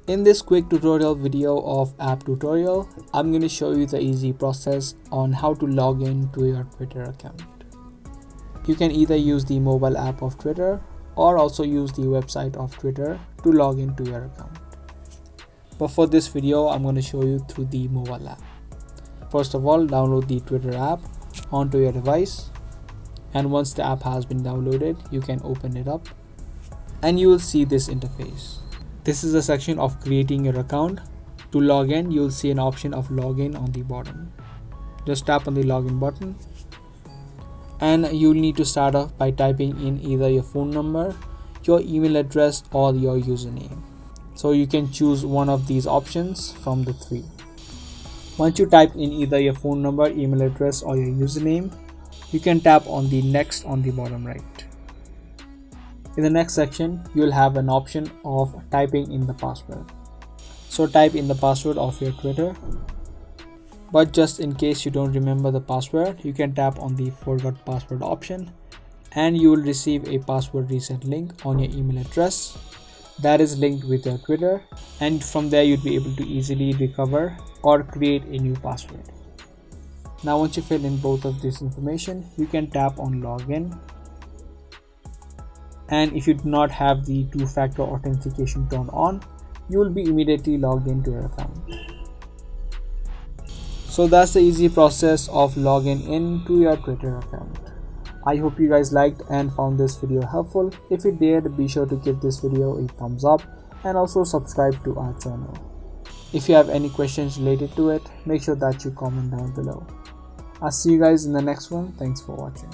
In this quick tutorial video of app tutorial, I'm going to show you the easy process on how to log in to your Twitter account. You can either use the mobile app of Twitter or also use the website of Twitter to log into your account. But for this video, I'm going to show you through the mobile app. First of all, download the Twitter app onto your device. And once the app has been downloaded, you can open it up and you will see this interface. This is a section of creating your account. To log in, you'll see an option of login on the bottom. Just tap on the login button and you'll need to start off by typing in either your phone number, your email address or your username. So you can choose one of these options from the three. Once you type in either your phone number, email address or your username, you can tap on the next on the bottom right. In the next section, you'll have an option of typing in the password. So type in the password of your Twitter. But just in case you don't remember the password, you can tap on the forgot password option and you will receive a password reset link on your email address that is linked with your Twitter, and from there you'll be able to easily recover or create a new password. Now once you fill in both of this information, you can tap on login. And if you do not have the two-factor authentication turned on, you will be immediately logged into your account. So that's the easy process of logging into your Twitter account. I hope you guys liked and found this video helpful. If you did, be sure to give this video a thumbs up and also subscribe to our channel. If you have any questions related to it, make sure that you comment down below. I'll see you guys in the next one. Thanks for watching.